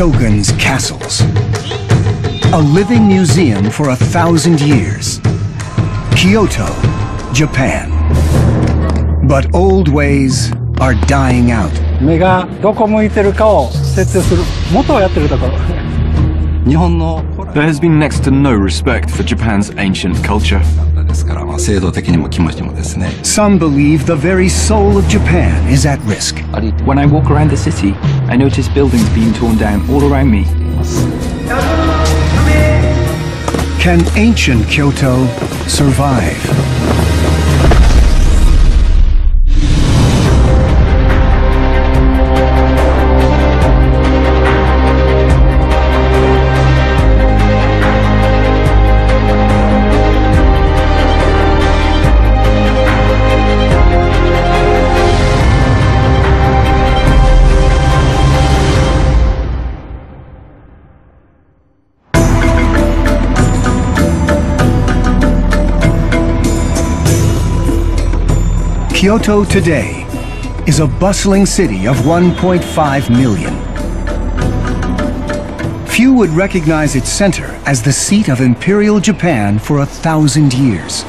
shoguns' castles. A living museum for 1,000 years. Kyoto, Japan. But old ways are dying out. 目がどこ向いてるかを設定する元をやってるところ。日本の There has been next to no respect for Japan's ancient culture. ですから、制度的にも気持ちもですね。Some believe the very soul of Japan is at risk. When I walk around the city, I notice buildings being torn down all around me. Can ancient Kyoto survive? Kyoto today is a bustling city of 1.5 million. Few would recognize its center as the seat of Imperial Japan for 1,000 years.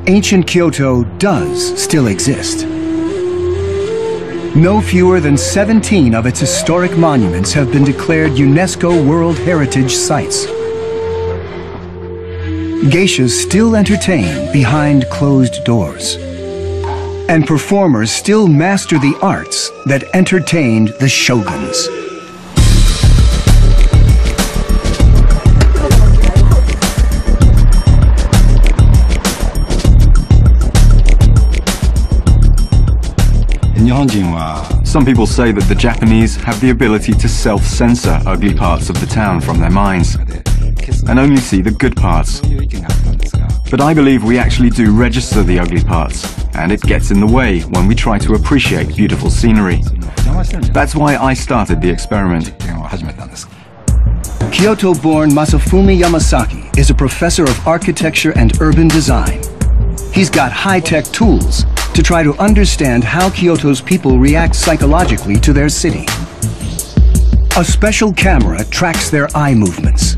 Ancient Kyoto does still exist. No fewer than 17 of its historic monuments have been declared UNESCO World Heritage Sites. Geishas still entertain behind closed doors. And performers still master the arts that entertained the shoguns. Some people say that the Japanese have the ability to self-censor ugly parts of the town from their minds and only see the good parts. But I believe we actually do register the ugly parts, and it gets in the way when we try to appreciate beautiful scenery. That's why I started the experiment. Kyoto-born Masafumi Yamasaki is a professor of architecture and urban design. He's got high-tech tools to try to understand how Kyoto's people react psychologically to their city. A special camera tracks their eye movements.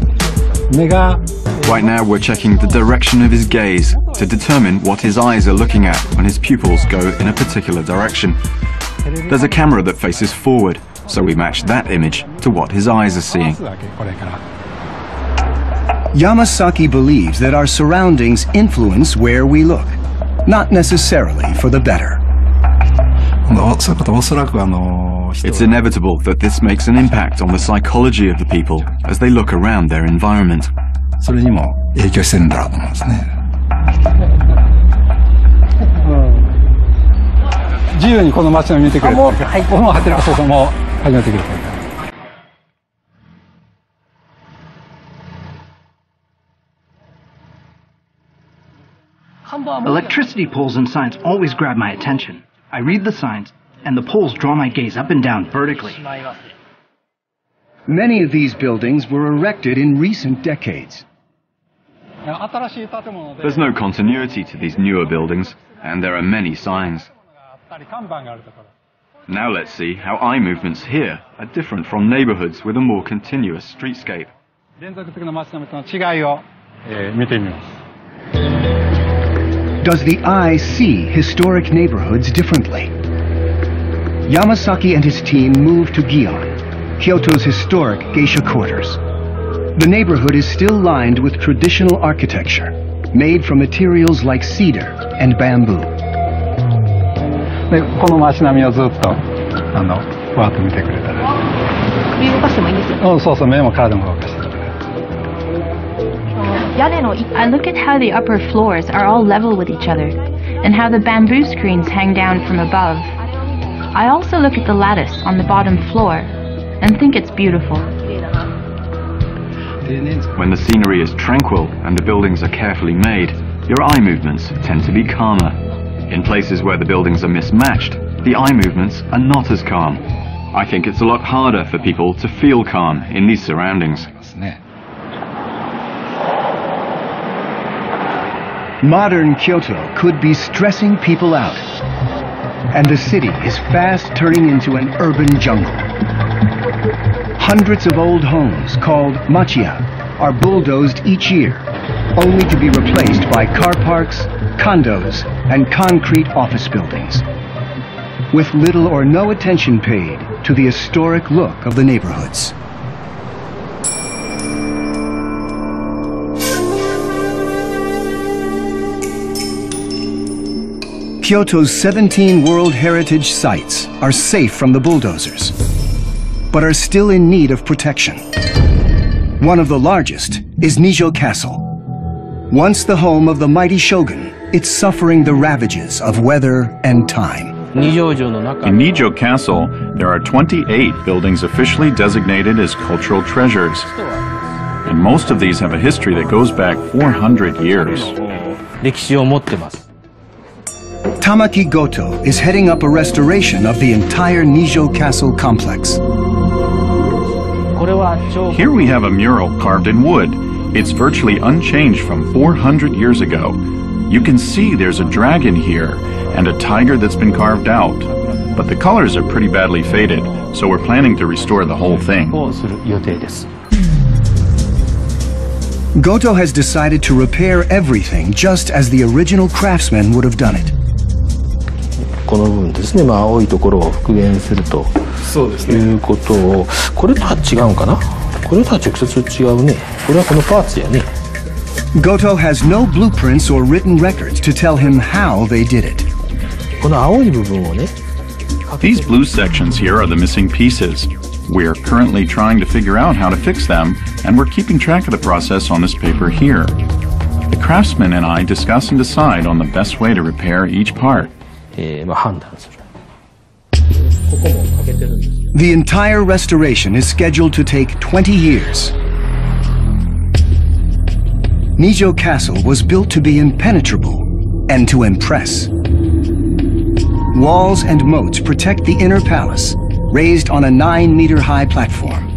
Right now we're checking the direction of his gaze to determine what his eyes are looking at when his pupils go in a particular direction. There's a camera that faces forward, so we match that image to what his eyes are seeing. Yamasaki believes that our surroundings influence where we look, not necessarily for the better. It's inevitable that this makes an impact on the psychology of the people as they look around their environment. Electricity poles and signs always grab my attention. I read the signs, and the poles draw my gaze up and down vertically. Many of these buildings were erected in recent decades. There's no continuity to these newer buildings, and there are many signs. Now let's see how eye movements here are different from neighborhoods with a more continuous streetscape. Does the eye see historic neighborhoods differently? Yamasaki and his team moved to Gion, Kyoto's historic geisha quarters. The neighborhood is still lined with traditional architecture, made from materials like cedar and bamboo. I look at how the upper floors are all level with each other, and how the bamboo screens hang down from above. I also look at the lattice on the bottom floor, and think it's beautiful. When the scenery is tranquil and the buildings are carefully made, your eye movements tend to be calmer. In places where the buildings are mismatched, the eye movements are not as calm. I think it's a lot harder for people to feel calm in these surroundings. Modern Kyoto could be stressing people out, and the city is fast turning into an urban jungle. Hundreds of old homes, called machiya, are bulldozed each year, only to be replaced by car parks, condos, and concrete office buildings, with little or no attention paid to the historic look of the neighborhoods. Kyoto's 17 World Heritage sites are safe from the bulldozers, but are still in need of protection. One of the largest is Nijo Castle. Once the home of the mighty shogun, it's suffering the ravages of weather and time. In Nijo Castle, there are 28 buildings officially designated as cultural treasures. And most of these have a history that goes back 400 years. Tamaki Goto is heading up a restoration of the entire Nijo Castle complex. Here we have a mural carved in wood. It's virtually unchanged from 400 years ago. You can see there's a dragon here and a tiger that's been carved out. But the colors are pretty badly faded, so we're planning to restore the whole thing. Goto has decided to repair everything just as the original craftsmen would have done it. この部分ですね、青いところを復元するということを、これとは違うかな、これとは直接違うね、これはこのパーツやね。Goto has no blueprints or written records to tell him how they did it. この青い部分をね、 These blue sections here are the missing pieces. We're currently trying to figure out how to fix them, and we're keeping track of the process on this paper here. The craftsman and I discuss and decide on the best way to repair each part. 判断する。 The entire restoration is scheduled to take 20 years. Nijo Castle was built to be impenetrable and to impress. Walls and moats protect the inner palace, raised on a 9-meter-high platform.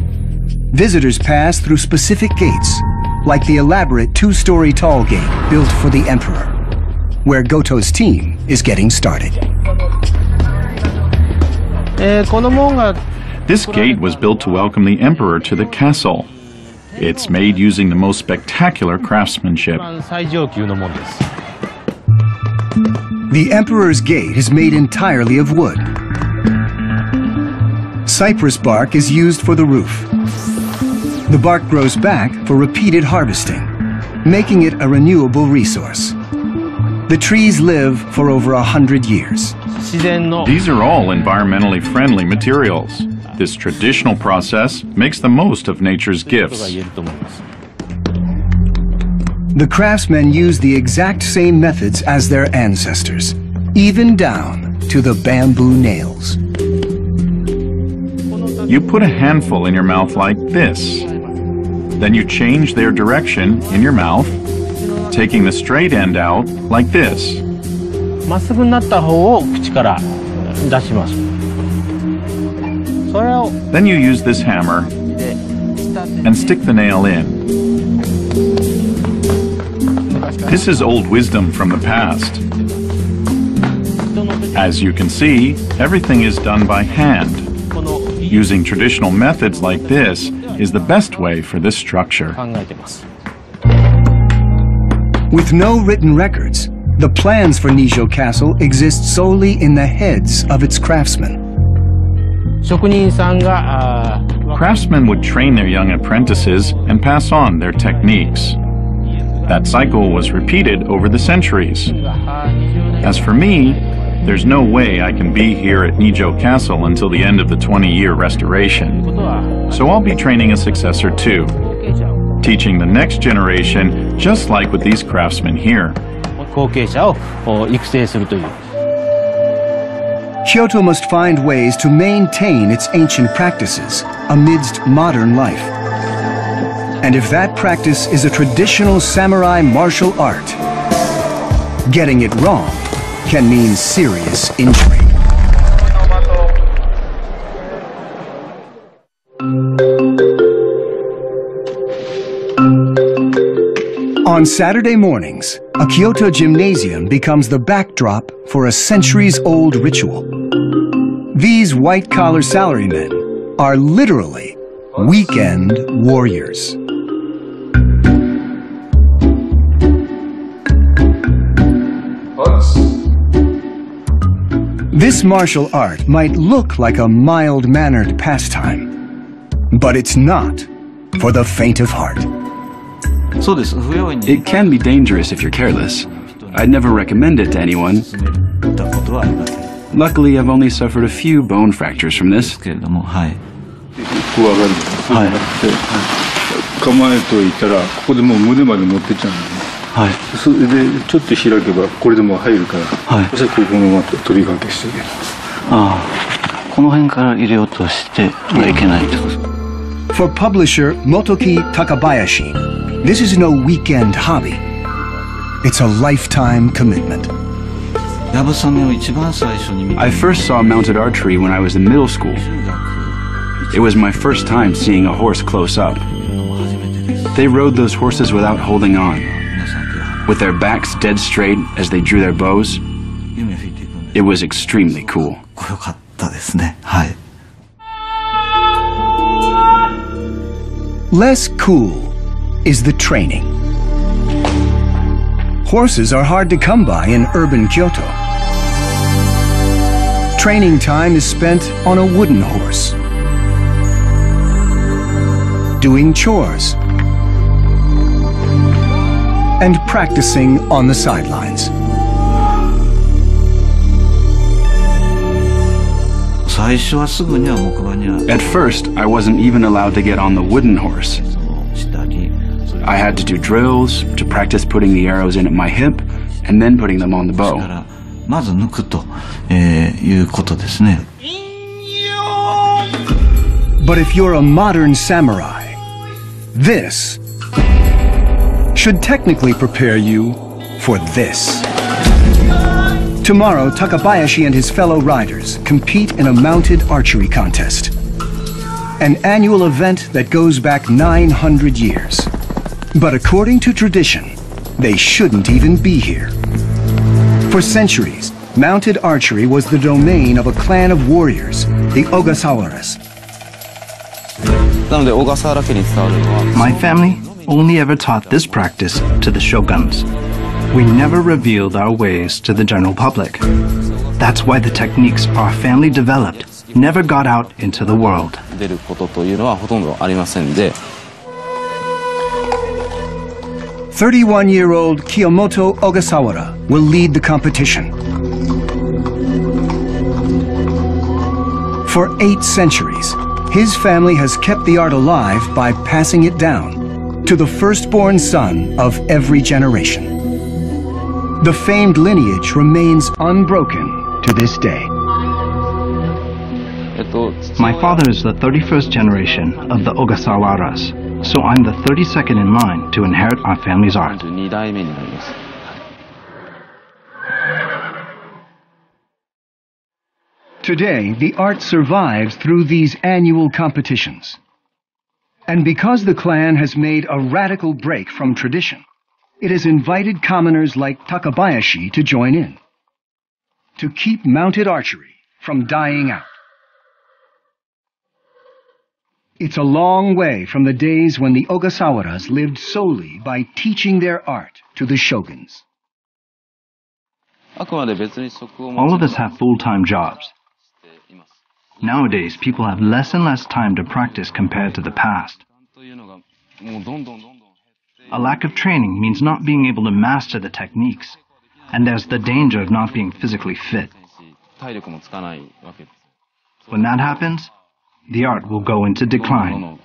Visitors pass through specific gates, like the elaborate 2-story tall gate built for the emperor, where Goto's team is getting started. This gate was built to welcome the emperor to the castle. It's made using the most spectacular craftsmanship. The emperor's gate is made entirely of wood. Cypress bark is used for the roof. The bark grows back for repeated harvesting, making it a renewable resource. The trees live for over 100 years. These are all environmentally friendly materials. This traditional process makes the most of nature's gifts. The craftsmen use the exact same methods as their ancestors, even down to the bamboo nails. You put a handful in your mouth like this. Then you change their direction in your mouth, taking the straight end out like this. Then you use this hammer and stick the nail in. This is old wisdom from the past. As you can see, everything is done by hand. Using traditional methods like this is the best way for this structure. With no written records, the plans for Nijo Castle exist solely in the heads of its craftsmen. Craftsmen would train their young apprentices and pass on their techniques. That cycle was repeated over the centuries. As for me, there's no way I can be here at Nijo Castle until the end of the 20-year restoration. So I'll be training a successor too, teaching the next generation just like with these craftsmen here. Kyoto must find ways to maintain its ancient practices amidst modern life. And if that practice is a traditional samurai martial art, getting it wrong can mean serious injury. On Saturday mornings, a Kyoto gymnasium becomes the backdrop for a centuries-old ritual. These white-collar salarymen are literally weekend warriors. This martial art might look like a mild-mannered pastime, but it's not for the faint of heart. It can be dangerous if you're careless. I'd never recommend it to anyone. Luckily, I've only suffered a few bone fractures from this. For publisher Motoki Takabayashi, this is no weekend hobby. It's a lifetime commitment. I first saw mounted archery when I was in middle school. It was my first time seeing a horse close up. They rode those horses without holding on, with their backs dead straight as they drew their bows. It was extremely cool. Less cool is the training. Horses are hard to come by in urban Kyoto. Training time is spent on a wooden horse, doing chores, and practicing on the sidelines. At first, I wasn't even allowed to get on the wooden horse. I had to do drills to practice putting the arrows in at my hip and then putting them on the bow. But if you're a modern samurai, this should technically prepare you for this. Tomorrow, Takabayashi and his fellow riders compete in a mounted archery contest, an annual event that goes back 900 years. But according to tradition, they shouldn't even be here. For centuries, mounted archery was the domain of a clan of warriors, the Ogasawaras. My family only ever taught this practice to the shoguns. We never revealed our ways to the general public. That's why the techniques our family developed never got out into the world. 31-year-old Kiyomoto Ogasawara will lead the competition. For 8 centuries, his family has kept the art alive by passing it down to the firstborn son of every generation. The famed lineage remains unbroken to this day. My father is the 31st generation of the Ogasawaras, so I'm the 32nd in line to inherit our family's art. Today, the art survives through these annual competitions. And because the clan has made a radical break from tradition, it has invited commoners like Takabayashi to join in, to keep mounted archery from dying out. It's a long way from the days when the Ogasawaras lived solely by teaching their art to the shoguns. All of us have full-time jobs. Nowadays, people have less and less time to practice compared to the past. A lack of training means not being able to master the techniques, and there's the danger of not being physically fit. When that happens, the art will go into decline.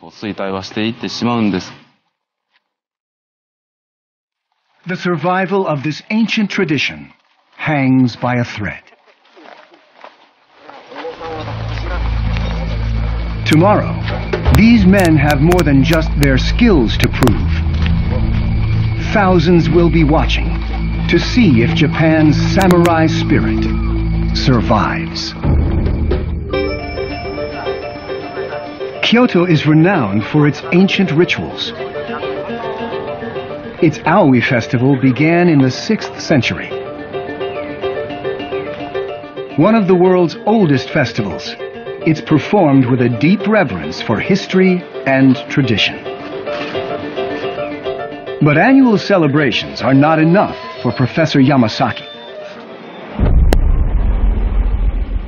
The survival of this ancient tradition hangs by a thread. Tomorrow, these men have more than just their skills to prove. Thousands will be watching to see if Japan's samurai spirit survives. Kyoto is renowned for its ancient rituals. Its Aoi festival began in the 6th century. One of the world's oldest festivals, it's performed with a deep reverence for history and tradition. But annual celebrations are not enough for Professor Yamasaki.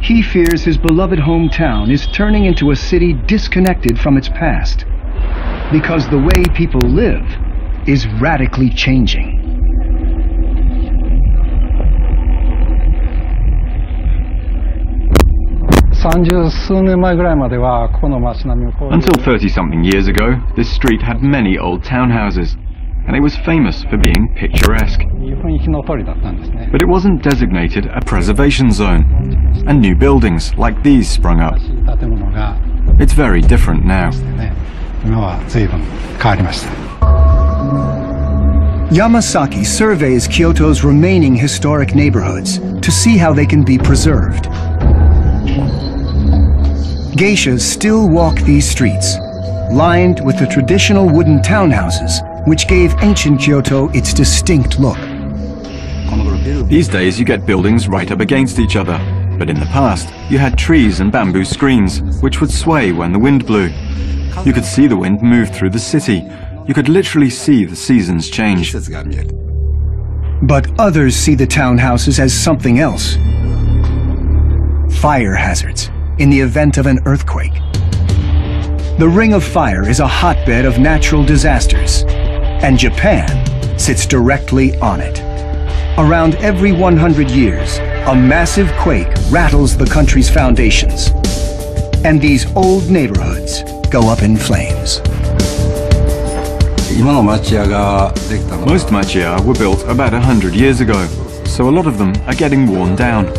He fears his beloved hometown is turning into a city disconnected from its past, because the way people live is radically changing. Until 30-something years ago, this street had many old townhouses, and it was famous for being picturesque. But it wasn't designated a preservation zone, and new buildings like these sprung up. It's very different now. Yamasaki surveys Kyoto's remaining historic neighborhoods to see how they can be preserved. Geishas still walk these streets, lined with the traditional wooden townhouses which gave ancient Kyoto its distinct look. These days you get buildings right up against each other, but in the past you had trees and bamboo screens which would sway when the wind blew. You could see the wind move through the city. You could literally see the seasons change. But others see the townhouses as something else. Fire hazards in the event of an earthquake. The Ring of Fire is a hotbed of natural disasters, and Japan sits directly on it. Around every 100 years, a massive quake rattles the country's foundations, and these old neighborhoods go up in flames. Most machiya were built about 100 years ago, so a lot of them are getting worn down.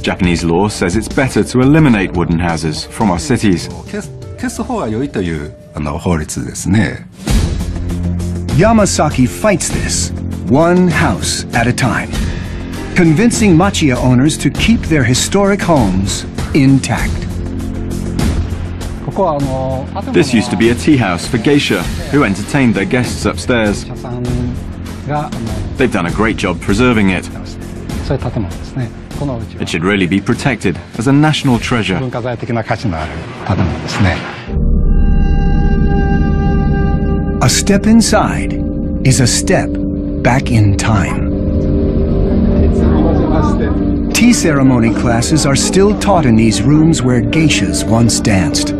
Japanese law says it's better to eliminate wooden houses from our cities. Yamasaki fights this, one house at a time, convincing machiya owners to keep their historic homes intact. This used to be a tea house for geisha, who entertained their guests upstairs. They've done a great job preserving it. It should really be protected as a national treasure. A step inside is a step back in time. Tea ceremony classes are still taught in these rooms where geishas once danced.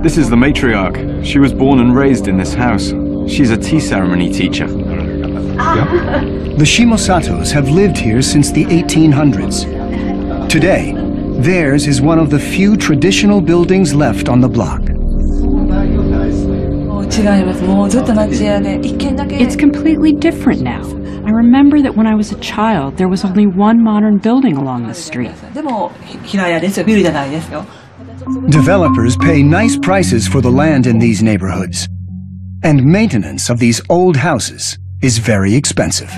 This is the matriarch. She was born and raised in this house. She's a tea ceremony teacher. The Shimosatos have lived here since the 1800s. Today, theirs is one of the few traditional buildings left on the block. It's completely different now. I remember that when I was a child, there was only one modern building along the street. Developers pay nice prices for the land in these neighborhoods, and maintenance of these old houses is very expensive.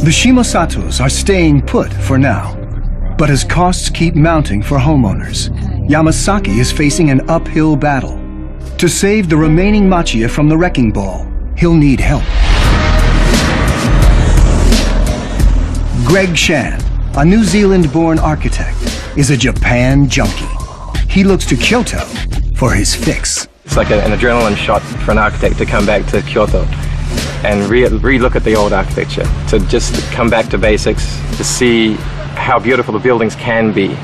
The Shimosatos are staying put for now, but as costs keep mounting for homeowners, Yamasaki is facing an uphill battle. To save the remaining machiya from the wrecking ball, he'll need help. Greg Shan, a New Zealand-born architect, is a Japan junkie. He looks to Kyoto for his fix. It's like an adrenaline shot for an architect to come back to Kyoto and re-look at the old architecture, to just come back to basics, to see how beautiful the buildings can be.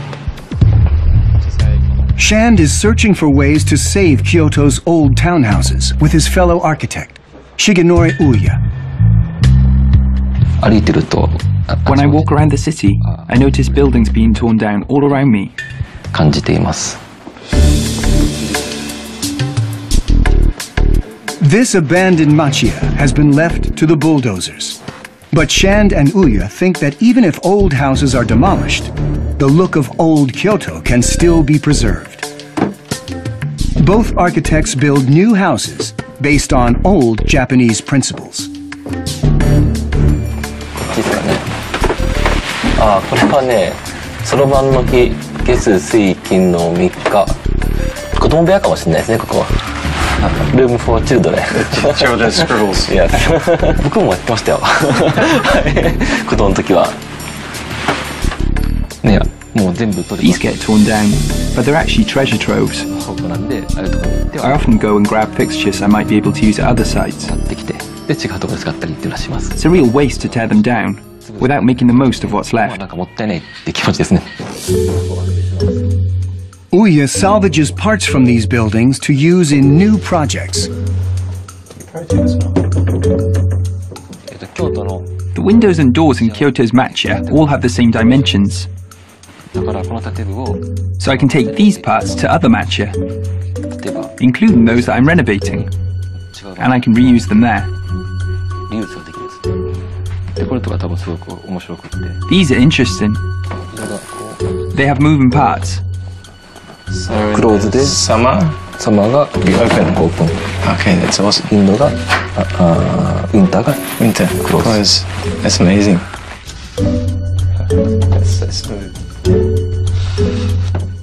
Shand is searching for ways to save Kyoto's old townhouses with his fellow architect, Shigenori Uya. When I walk around the city, I notice buildings being torn down all around me. This abandoned machiya has been left to the bulldozers. But Shand and Uya think that even if old houses are demolished, the look of old Kyoto can still be preserved. Both architects build new houses based on old Japanese principles. これはね、そろばんの日、月水金の3日。子供部屋かもしれないですね、ここは。Room for children. Children's scribbles. Yes. 僕もやってましたよ。子供の時は。ね、もう全部取り。 These get torn down, but they're actually treasure troves. I often go and grab fixtures I might be able to use at other sites. It's a real waste to tear them down without making the most of what's left. Uya salvages parts from these buildings to use in new projects. The windows and doors in Kyoto's Machiya all have the same dimensions. So I can take these parts to other Machiya, including those that I'm renovating, and I can reuse them there. These are interesting. They have moving parts. So close this summer. Summer ga open. Okay, that's awesome. Winter close. That's amazing. That's so smooth.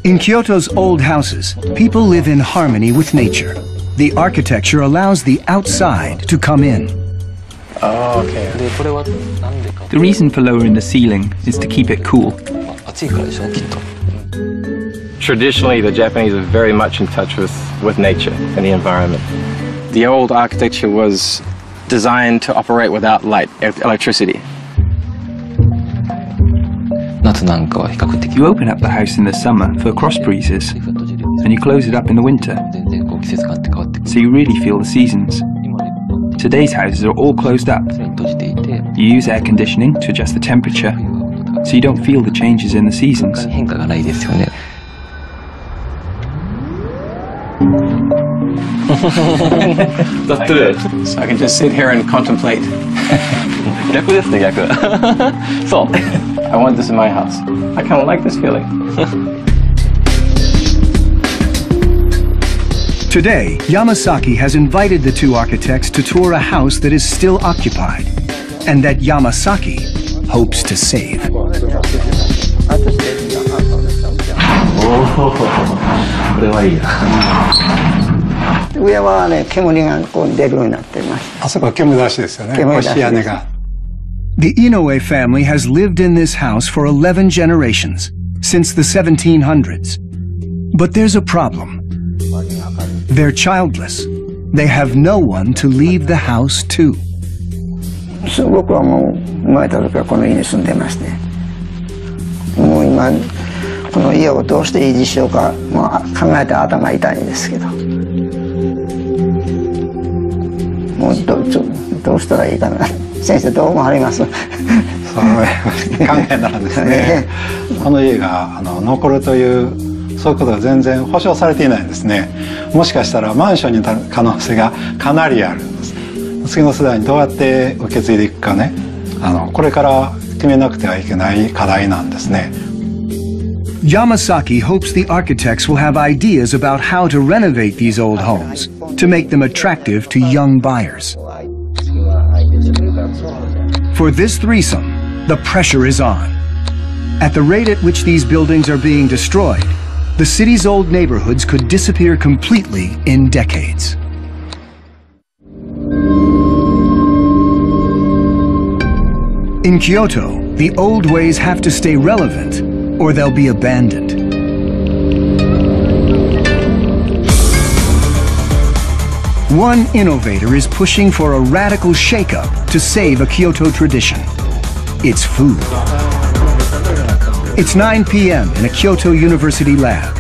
In Kyoto's old houses, people live in harmony with nature. The architecture allows the outside to come in. Oh, okay. The reason for lowering the ceiling is to keep it cool. Traditionally, the Japanese are very much in touch with nature and the environment. The old architecture was designed to operate without light, electricity. You open up the house in the summer for cross breezes, and you close it up in the winter, so you really feel the seasons. Today's houses are all closed up. You use air conditioning to adjust the temperature, so you don't feel the changes in the seasons. That's good. So I can just sit here and contemplate. I want this in my house. I kind of like this feeling. Today, Yamasaki has invited the two architects to tour a house that is still occupied, and that Yamasaki hopes to save. The Inoue family has lived in this house for 11 generations, since the 1700s. But there's a problem. They're childless. They have no one to leave the house to. 僕はもう生まれた時からこの家に住んでまして、もう今この家をどうして維持しようか、考えて頭痛いんですけど、もうどうしたらいいかな。先生どう思われます？考えたらですね、この家が残るというそういうことが全然保証されていないんですね。もしかしたらマンションになる可能性がかなりあるんです。次の世代にどうやって受け継いでいくかね、これから決めなくてはいけない課題なんですね。Yamasaki hopes the architects will have ideas about how to renovate these old homes to make them attractive to young buyers. For this threesome, the pressure is on. At the rate at which these buildings are being destroyed, the city's old neighborhoods could disappear completely in decades. In Kyoto, the old ways have to stay relevant, or they'll be abandoned. One innovator is pushing for a radical shakeup to save a Kyoto tradition. It's food. It's 9 p.m. in a Kyoto University lab.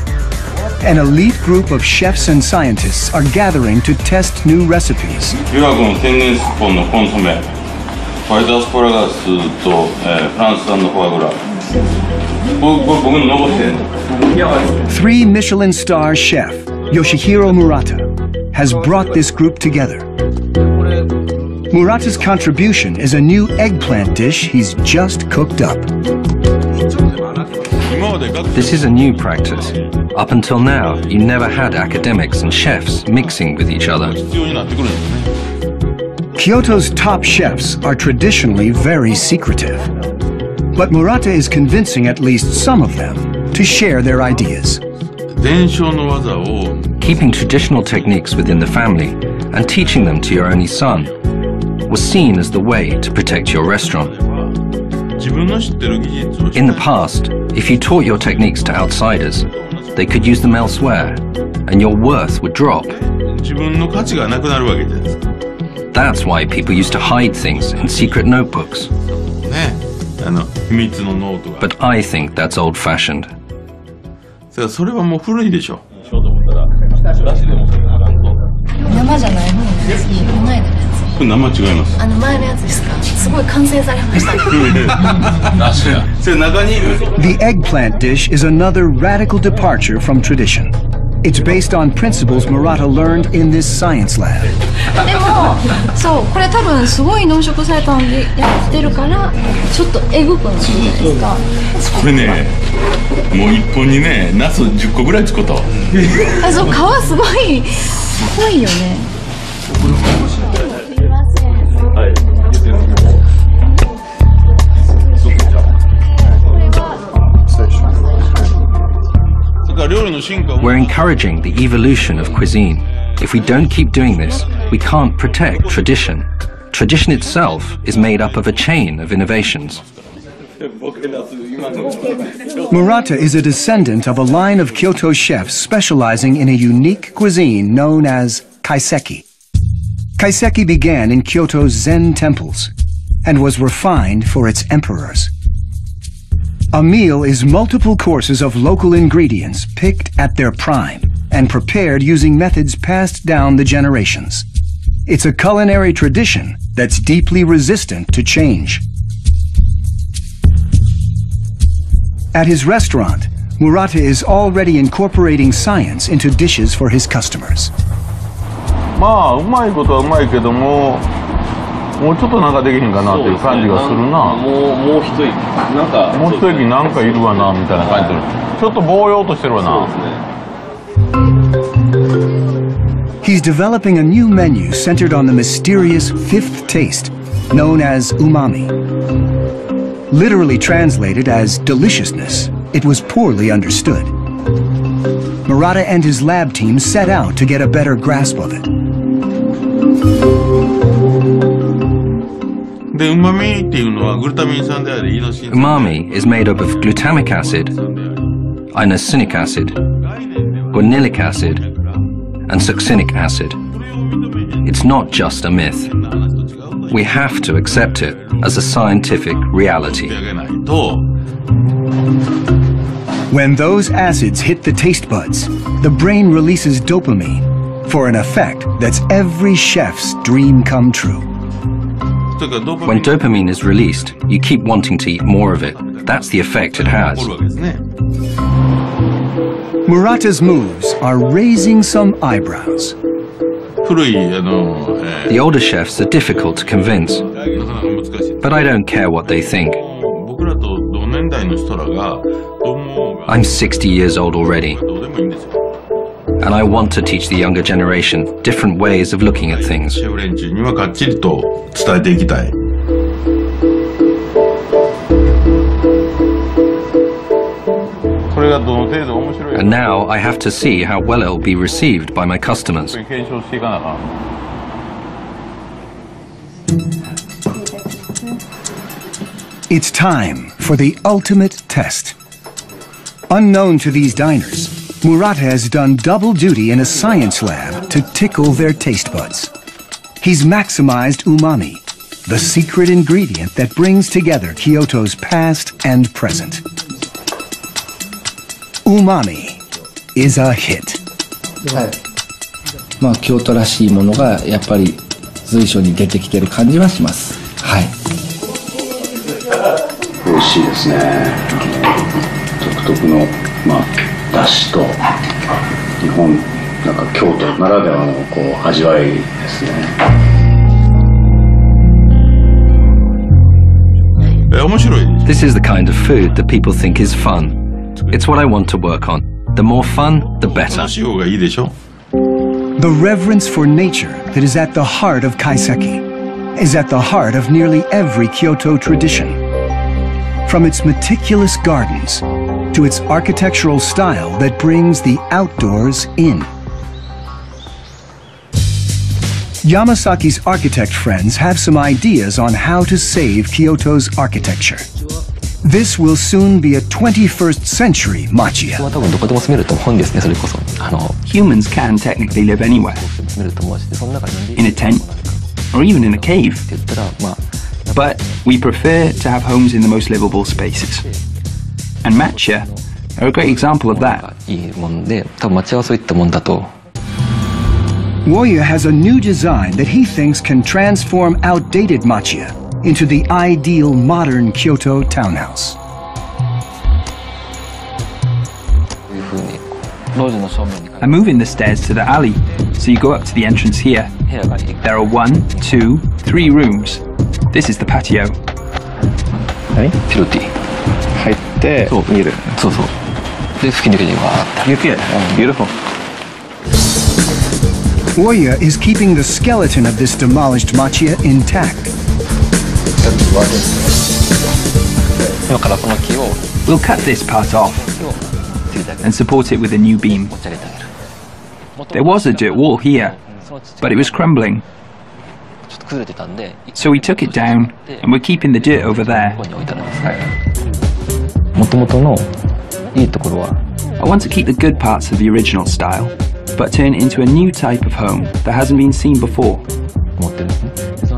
An elite group of chefs and scientists are gathering to test new recipes. ホワイトアスパラガスと、フランス産のフォアグラ。僕の残してんの。Three Michelin star chef Yoshihiro Murata has brought this group together. Murata's contribution is a new eggplant dish he's just cooked up. This is a new practice. Up until now, you never had academics and chefs mixing with each other. Kyoto's top chefs are traditionally very secretive. But Murata is convincing at least some of them to share their ideas. Keeping traditional techniques within the family and teaching them to your only son was seen as the way to protect your restaurant. In the past, if you taught your techniques to outsiders, they could use them elsewhere, and your worth would drop. That's why people used to hide things in secret notebooks. But I think that's old-fashioned. The eggplant dish is another radical departure from tradition. It's based on principles Murata learned in this science lab. でも、そう、これ多分すごい濃縮されたのでやってるから、ちょっとえぐくなってるじゃないですか。これね、もう一本にね、ナス10個ぐらい作ったわ。あ、そう、皮すごい濃いよね。はい。We're encouraging the evolution of cuisine. If we don't keep doing this, we can't protect tradition. Tradition itself is made up of a chain of innovations. Murata is a descendant of a line of Kyoto chefs specializing in a unique cuisine known as kaiseki. Kaiseki began in Kyoto's Zen temples and was refined for its emperors. A meal is multiple courses of local ingredients picked at their prime and prepared using methods passed down the generations. It's a culinary tradition that's deeply resistant to change. At his restaurant, Murata is already incorporating science into dishes for his customers. まあうまいことはうまいけども、もうちょっとなんかできへんかなっていう感じがするな。もう一息なんかいるわなみたいな感じで、ちょっとぼうようとしてるわな。He's developing a new menu centered on the mysterious fifth taste, known as umami. Literally translated as deliciousness, it was poorly understood. Murata and his lab team set out to get a better grasp of it. Umami is made up of glutamic acid, inosinic acid, guanylic acid, and succinic acid. It's not just a myth. We have to accept it as a scientific reality. When those acids hit the taste buds, the brain releases dopamine for an effect that's every chef's dream come true. When dopamine is released, you keep wanting to eat more of it. That's the effect it has. Murata's moves are raising some eyebrows. The older chefs are difficult to convince, but I don't care what they think. I'm 60 years old already, and I want to teach the younger generation different ways of looking at things. And now I have to see how well it will be received by my customers. It's time for the ultimate test. Unknown to these diners, Murata has done double duty in a science lab to tickle their taste buds. He's maximized umami, the secret ingredient that brings together Kyoto's past and present. Umami is a hit. はい。まあ京都らしいものがやっぱり随所に出てきてる感じはします。はい。美味しいですね。独特の出汁と日本なんか京都ならではのこう味わいですね。This is the kind of food that people think is fun. It's what I want to work on. The more fun, the better. The reverence for nature that is at the heart of kaiseki is at the heart of nearly every Kyoto tradition. From its meticulous gardens to its architectural style that brings the outdoors in. Yamasaki's architect friends have some ideas on how to save Kyoto's architecture. This will soon be a 21st century machiya. Humans can technically live anywhere. In a tent, or even in a cave. But we prefer to have homes in the most livable spaces. And machiya are a great example of that. Woya has a new design that he thinks can transform outdated machiya into the ideal modern Kyoto townhouse. I'm moving the stairs to the alley, so you go up to the entrance here. There are 1, 2, 3 rooms. This is the patio. Beautiful. Woya is keeping the skeleton of this demolished machiya intact. We'll cut this part off and support it with a new beam. There was a dirt wall here, but it was crumbling. So we took it down and we're keeping the dirt over there. I want to keep the good parts of the original style, but turn it into a new type of home that hasn't been seen before.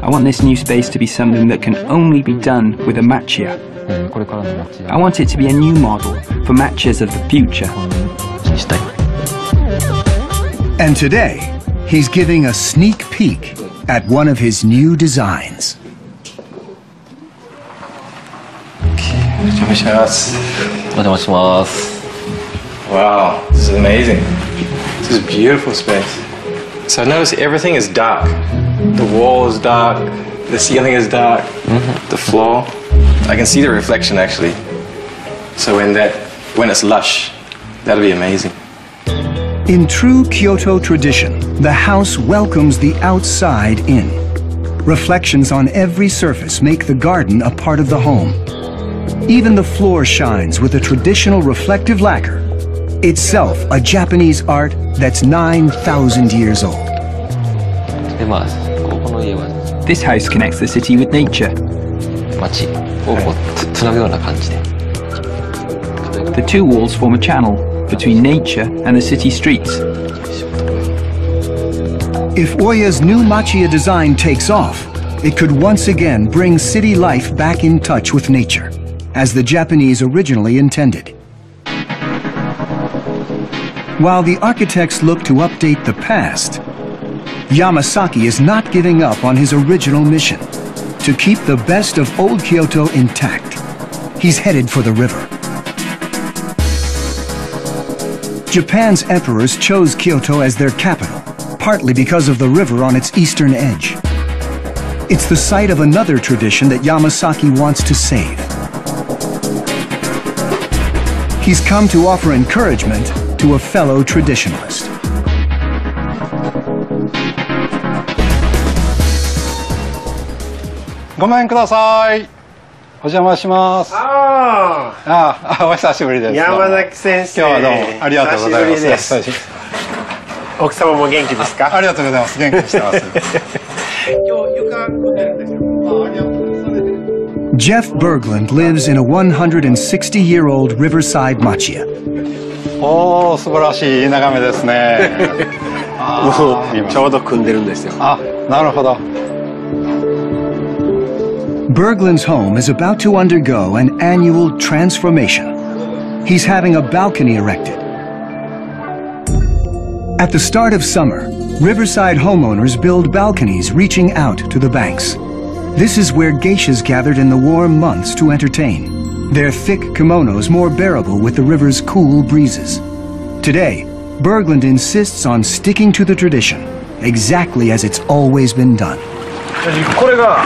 I want this new space to be something that can only be done with a machiya. I want it to be a new model for machiyas of the future. And today, he's giving a sneak peek at one of his new designs. Wow, this is amazing. This is a beautiful space. So I notice everything is dark. The wall is dark, the ceiling is dark, the floor. I can see the reflection actually. So when it's lush, that'll be amazing. In true Kyoto tradition, the house welcomes the outside in. Reflections on every surface make the garden a part of the home. Even the floor shines with a traditional reflective lacquer, itself a Japanese art that's 9,000 years old. This house connects the city with nature. The two walls form a channel between nature and the city streets. If Oya's new machiya design takes off, it could once again bring city life back in touch with nature, as the Japanese originally intended. While the architects look to update the past, Yamasaki is not giving up on his original mission, to keep the best of old Kyoto intact. He's headed for the river. Japan's emperors chose Kyoto as their capital, partly because of the river on its eastern edge. It's the site of another tradition that Yamasaki wants to save. He's come to offer encouragement to a fellow traditionalist. Go ahead, please. お邪魔します。お久しぶりです。山崎先生。今日はどうもありがとうございます。久しぶりです。奥様も元気ですか？ありがとうございます。元気にしてます。Jeff Berglund lives in a 160-year-old riverside machiya. おー、素晴らしい眺めですね。もうちょうど組んでるんですよ。なるほど。Berglund's home is about to undergo an annual transformation. He's having a balcony erected. At the start of summer, riverside homeowners build balconies reaching out to the banks. This is where geishas gathered in the warm months to entertain, their thick kimonos more bearable with the river's cool breezes. Today, Berglund insists on sticking to the tradition, exactly as it's always been done. これが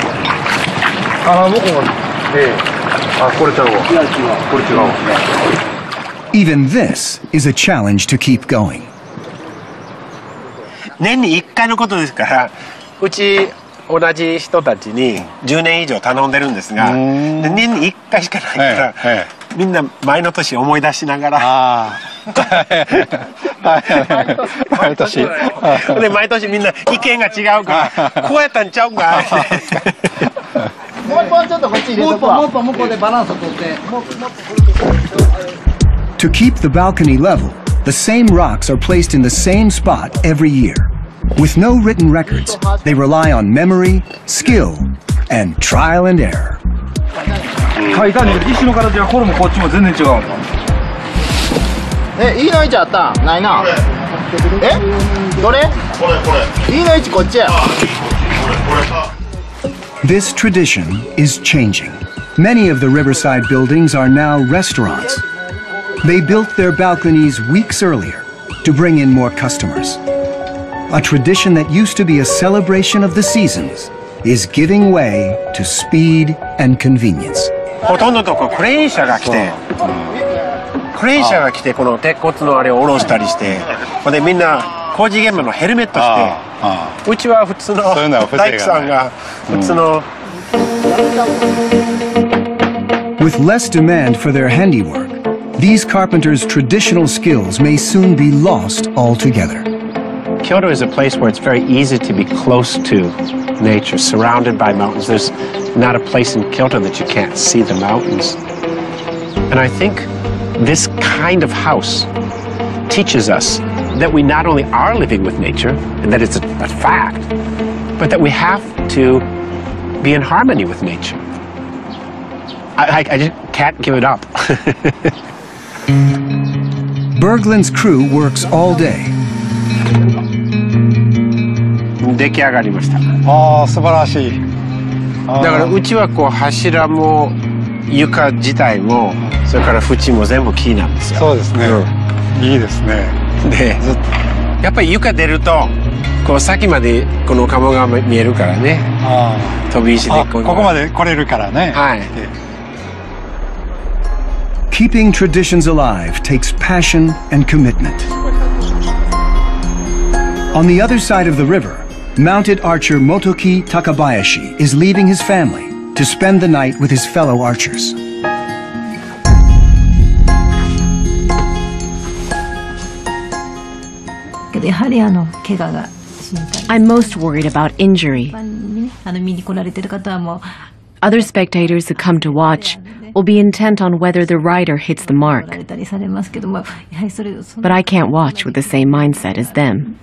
僕も Even this is a challenge to keep going. 年に1回のことですから、うち同じ人たちに10年以上頼んでるんですが、で年に1回しかないから、みんな前の年思い出しながら、毎年で毎年みんな意見が違うからこうやったんちゃうかもう一本ちょっとこっち入れとくわ。もう一本向こうでバランスをとって。To keep the balcony level, the same rocks are placed in the same spot every year. With no written records, they rely on memory, skill, and trial and error. 書いたんだけど石の形がこれもこっちも全然違うの。いいの位置あったん？ないな。どれ？いいの位置こっちや。This tradition is changing. Many of the riverside buildings are now restaurants. They built their balconies weeks earlier to bring in more customers. A tradition that used to be a celebration of the seasons is giving way to speed and convenience. ほとんどのとこクレーン車が来て、この鉄骨のあれを下ろしたりして、でみんな工事現場のヘルメットして、うちは普通の大工さんが普通の。With less demand for their handiwork, these carpenters' traditional skills may soon be lost altogether. Kyoto is a place where it's very easy to be close to nature, surrounded by mountains. There's not a place in Kyoto that you can't see the mountains. And I think this kind of house teaches us that we not only are living with nature, and that it's a fact, but that we have to be in harmony with nature. I just can't give it up. Berglund's crew works all day. 出来上がりました。素晴らしい。だからうちはこう柱も床自体もそれから縁も全部木なんですよ。そうですね。いいですね。で、やっぱり床出るとこう先までこの鴨が見えるからね。飛び石でここまで来れるからね。はい。Keeping traditions alive takes passion and commitment. On the other side of the river, mounted archer Motoki Takabayashi is leaving his family to spend the night with his fellow archers. I'm most worried about injury. Other spectators who come to watch will be intent on whether the rider hits the mark. But I can't watch with the same mindset as them.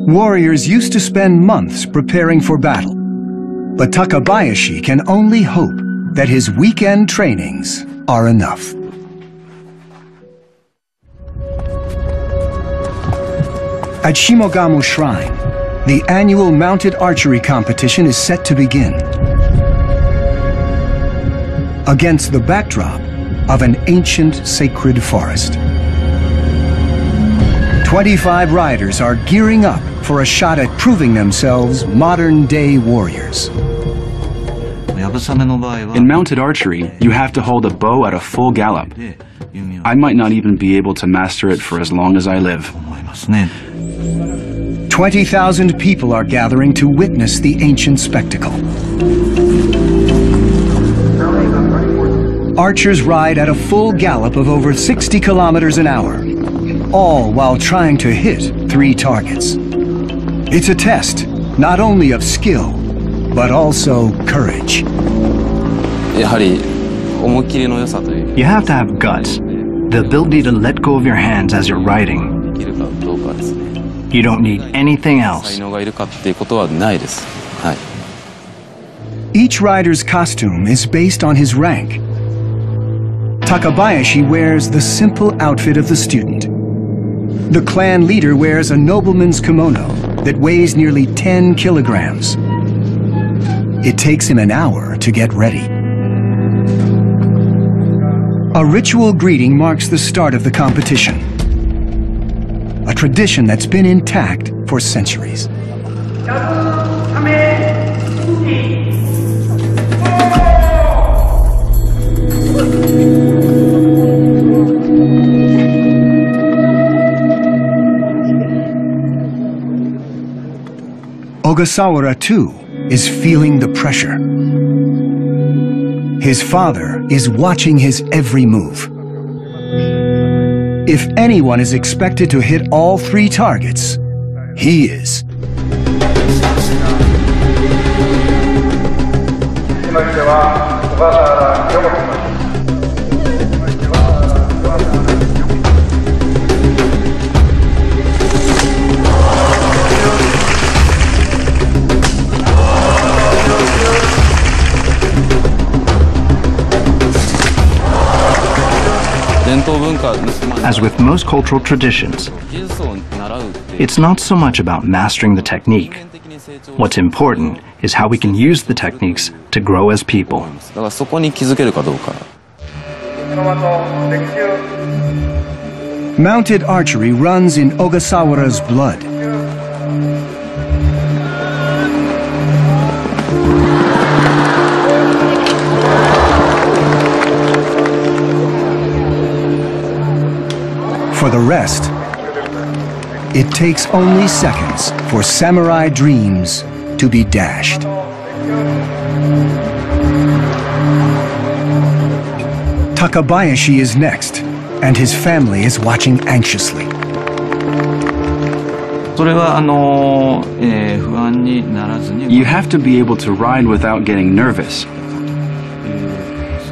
Warriors used to spend months preparing for battle, but Takabayashi can only hope that his weekend trainings are enough. At Shimogamo Shrine, the annual mounted archery competition is set to begin. Against the backdrop of an ancient sacred forest. 25 riders are gearing up for a shot at proving themselves modern-day warriors. In mounted archery, you have to hold a bow at a full gallop. I might not even be able to master it for as long as I live. 20,000 people are gathering to witness the ancient spectacle. Archers ride at a full gallop of over 60 kilometers an hour, all while trying to hit 3 targets. It's a test, not only of skill, but also courage. You have to have guts, the ability to let go of your hands as you're riding. You don't need anything else. Each rider's costume is based on his rank. Takabayashi wears the simple outfit of the student. The clan leader wears a nobleman's kimono that weighs nearly 10 kilograms. It takes him an hour to get ready. A ritual greeting marks the start of the competition. A tradition that's been intact for centuries. Ogasawara, too, is feeling the pressure. His father is watching his every move. If anyone is expected to hit all 3 targets, he is. As with most cultural traditions, it's not so much about mastering the technique. What's important is how we can use the techniques to grow as people. Mounted archery runs in Ogasawara's blood. For the rest, it takes only seconds for samurai dreams to be dashed. Takabayashi is next, and his family is watching anxiously. You have to be able to ride without getting nervous.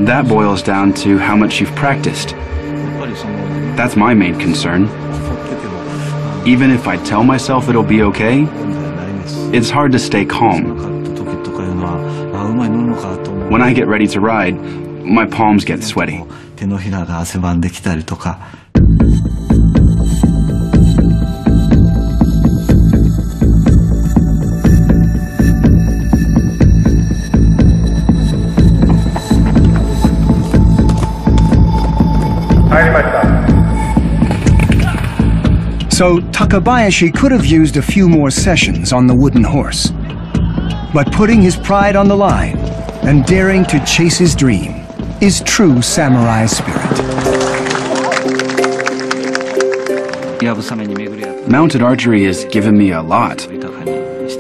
That boils down to how much you've practiced. That's my main concern. Even if I tell myself it'll be okay, it's hard to stay calm. When I get ready to ride, my palms get sweaty. So Takabayashi could have used a few more sessions on the wooden horse. But putting his pride on the line and daring to chase his dream is true samurai spirit. Mounted archery has given me a lot.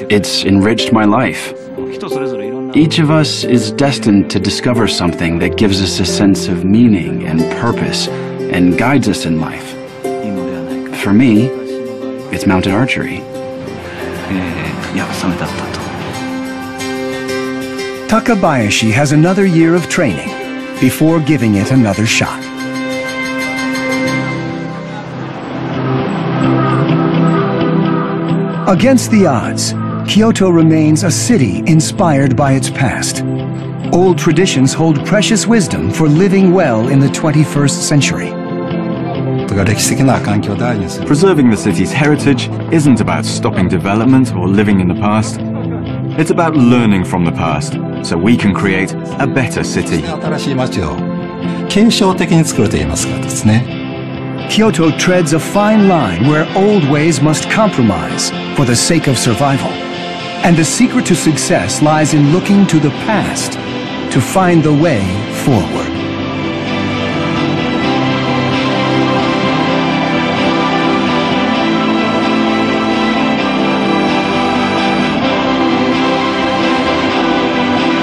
It's enriched my life. Each of us is destined to discover something that gives us a sense of meaning and purpose and guides us in life. For me, it's mounted archery. Takabayashi has another year of training before giving it another shot. Against the odds, Kyoto remains a city inspired by its past. Old traditions hold precious wisdom for living well in the 21st century. Preserving the city's heritage isn't about stopping development or living in the past. It's about learning from the past so we can create a better city. Kyoto treads a fine line where old ways must compromise for the sake of survival. And the secret to success lies in looking to the past to find the way forward.